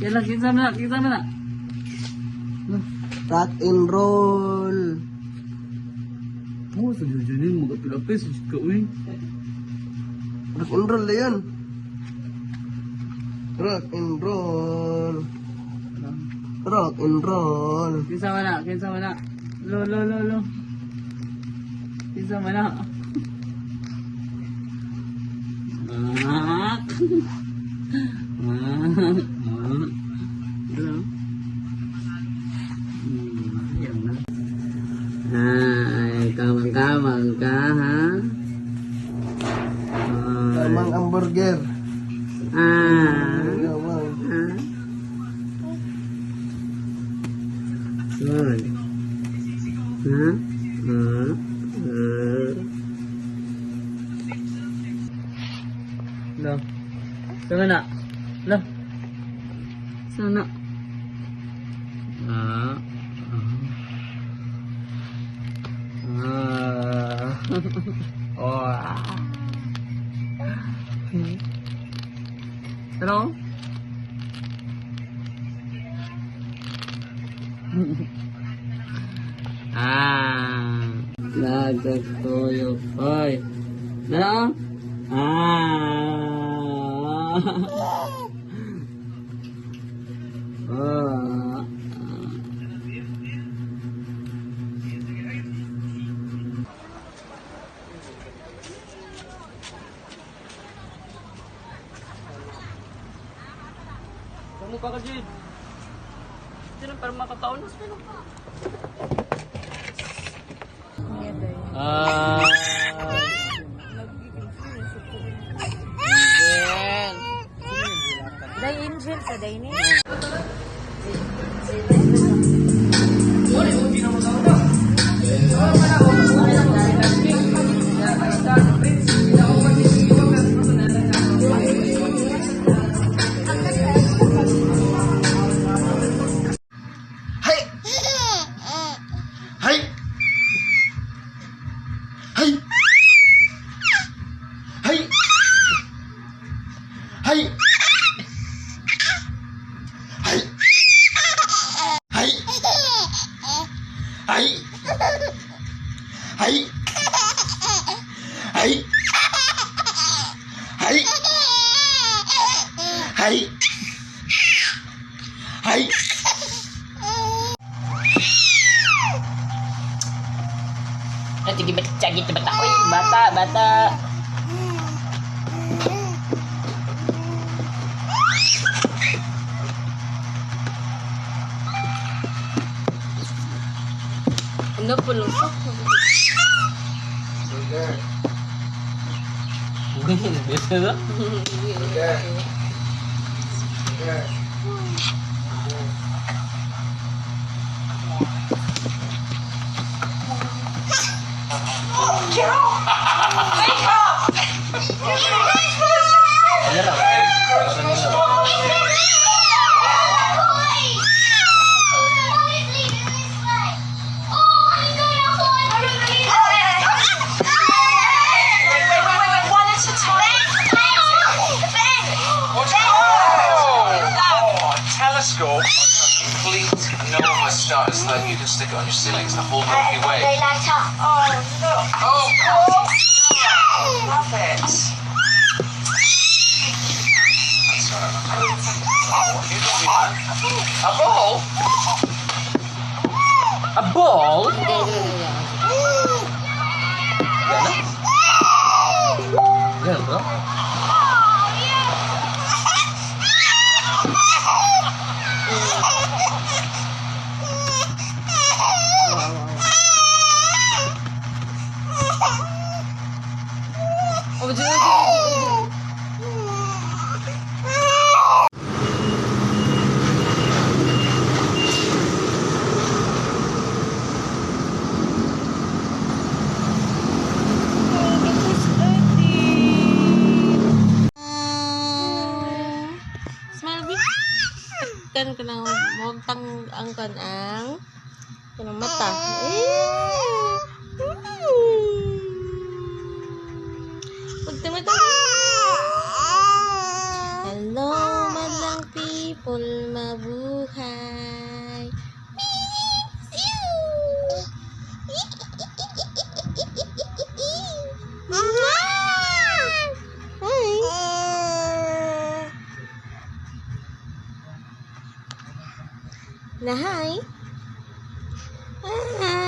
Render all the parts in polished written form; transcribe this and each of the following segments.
Kailan, kinsa mo na. Rock and roll. Oh, sa dyan mga pilapis, ka uy. Rock and roll na yun. Rock and roll. Rock and roll. Kinsa mo na. Lo. Kinsa mo na. Yan na. Ay, kamang ka, ha? Tamang hamburger. Good. Lo. Sana. Lo. Sana. Ano? Nagkatuyog. Hoy. Ano? Kamu ka Jid? Hindi na para makakaon na sila. Day Angel sa day ni. Sige, cagit bata. Uy, bata. Ano po lang sa telescope, complete nova star. It's like you can stick it on your ceiling. It's the whole Milky Way. They light up. Oh, look. Oh, love it. That's all right. You don't need that. A ball? A ball? Yeah, bro. kan kanang montang ang kanang mata. Hello, madlang people. Thankful mabuhay. Hi. Hi.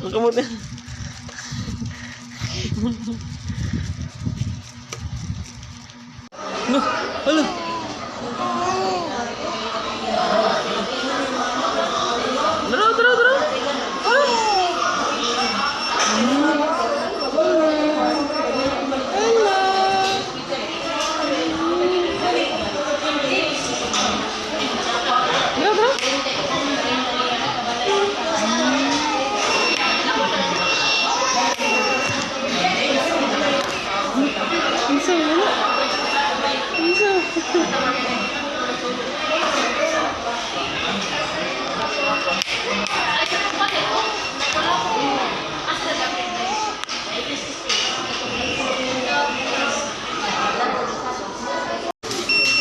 Huwag ka muna. No, hala. Tara.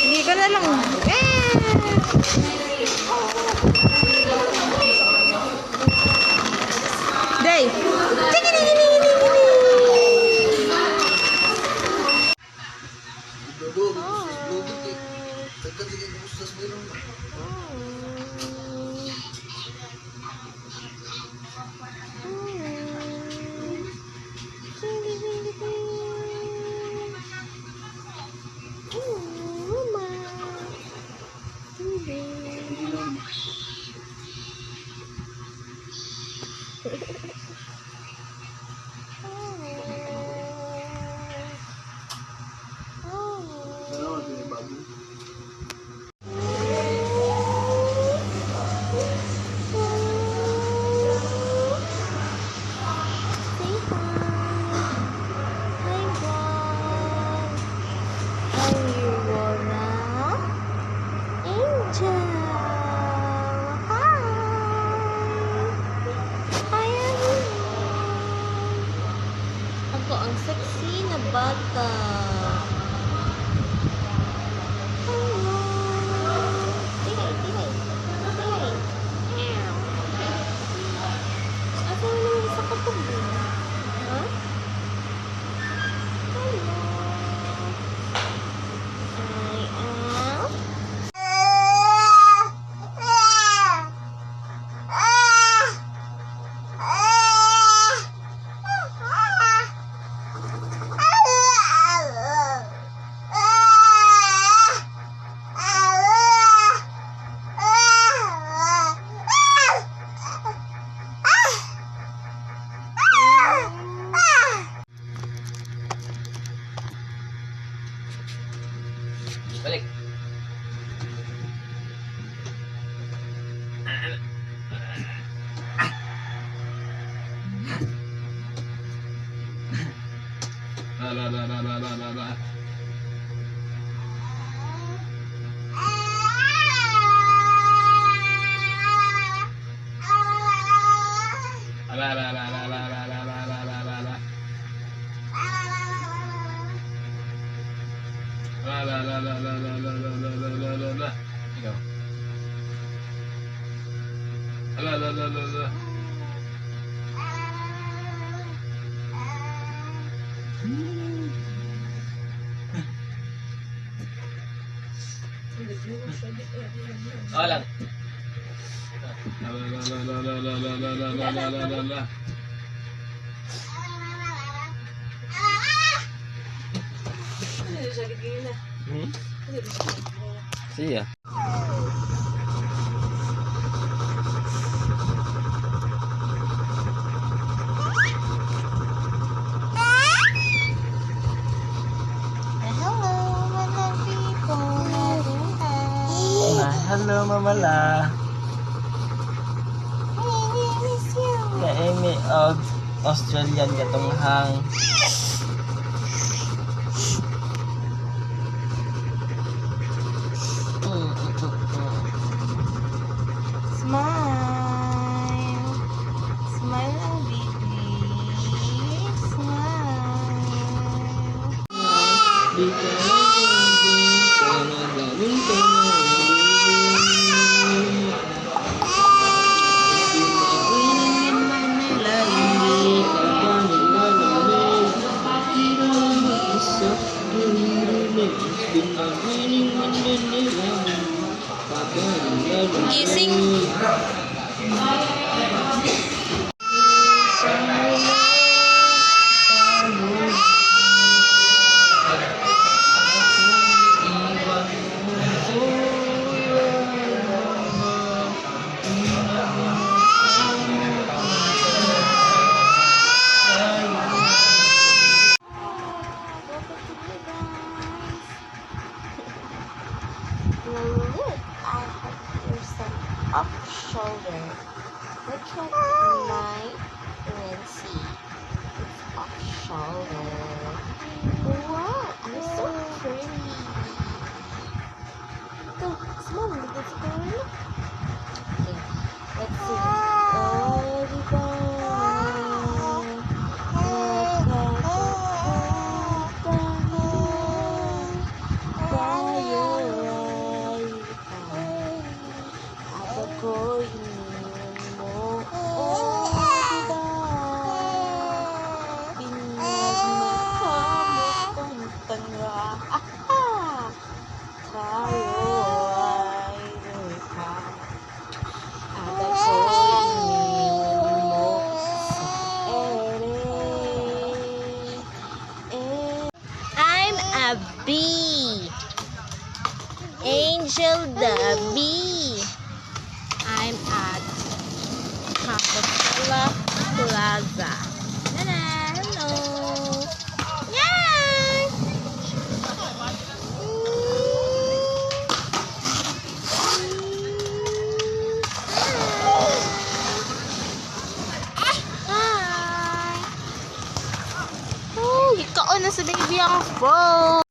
Hindi ka na lang. Day. Dodo, dodo, nagkatigay ko sa mayroon na. Ako ang sexy na bata. Hello. Tingay. Asa na naman sa kapag mo? Ha? Hello. Balik. Ikaw. Oo lang. Siya. Hello, mga people. Hello, mamala. Miss you. Kaimi og Australian katunghang. Smile. Smile ang baby. Smile. Gising. Look, I have here some off shoulder. Look at my Nancy. It's off shoulder. Wow, I'm so pretty. Ito, small. Let's go. Okay, let's see. Oh, diba? I'm a bee. Angel the bee. I'm at Coca-Cola Plaza. Hello. Yay! Hi. Oh, ikaw na sa baby ang phone.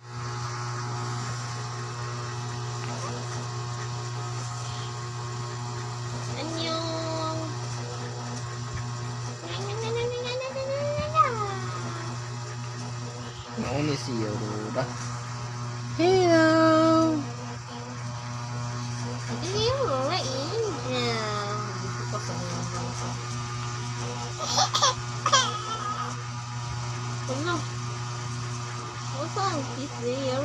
Annyeong. Nauni si Yoruba. Hello. Hindi yung mga angel. Ano? What's on this video?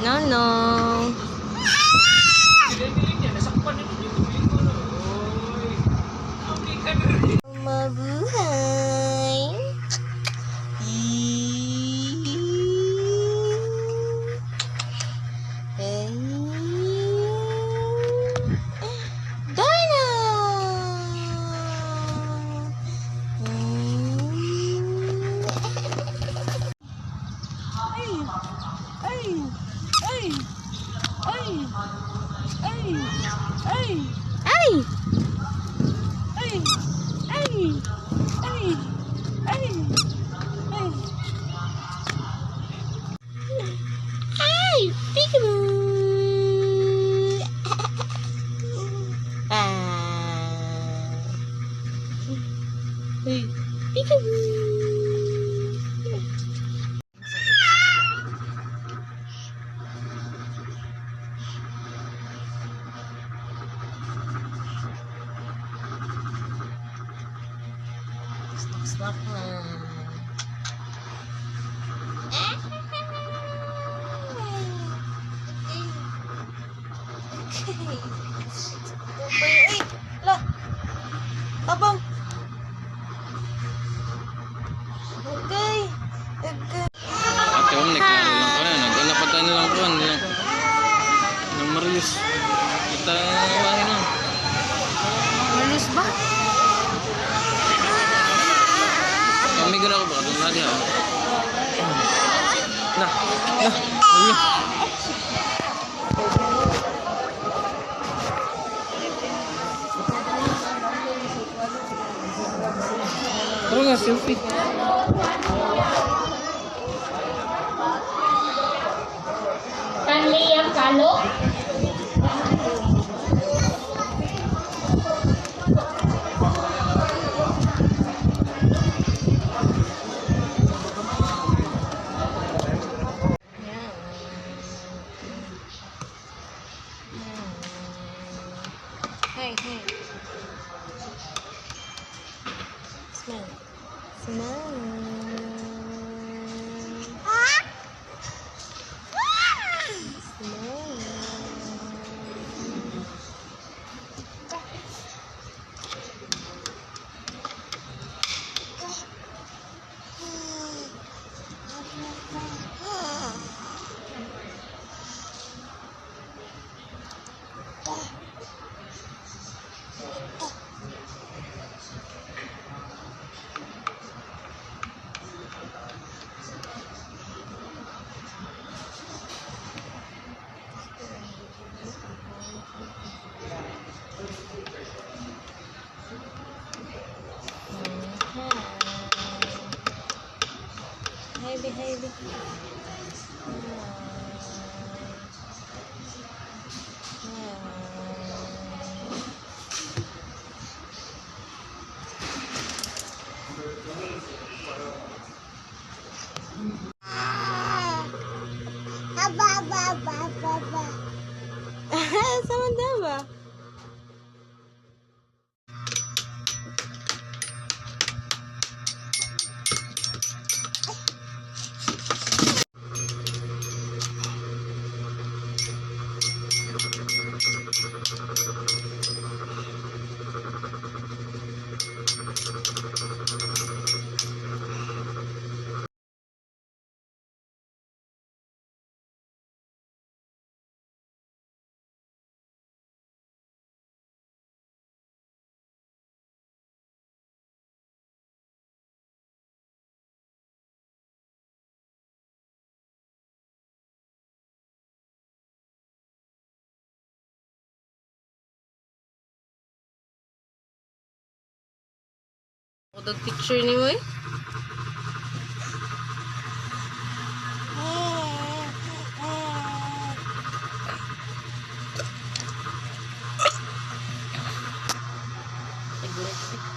No, no. Mabuhay. Dino. Ay, peekaboo. Hey, peekaboo. Smack na. Ay, lah. Abang. Okay. Okay. Ate, nagkalapatan nilang kuhan. Ng Marius. Kita wahin lang. Malus ba? Kami gana ko ba? Doon na diha. Nah. Ayun. Tara nga, selfie. Kanli yang kalo. Hey. Smell. Heavy. Sama-sama. O picture ni mo eh.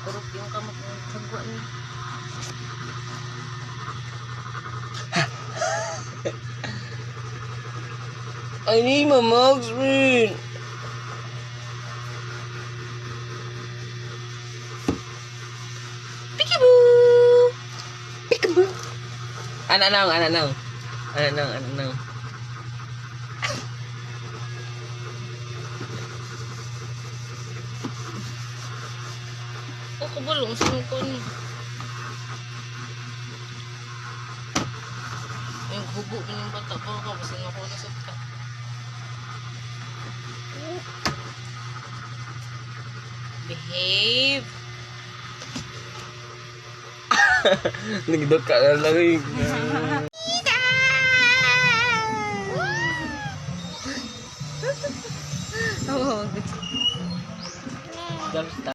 Kurot yung kamot ng sagwa niya. I need my mug's rin. Peekaboo. Ananang. Ako balong sa ko ni. Yung bubo ng bata ko kasi ako nasad ka. Behave. Nagdok ka na lang eh. Oh, Jump start.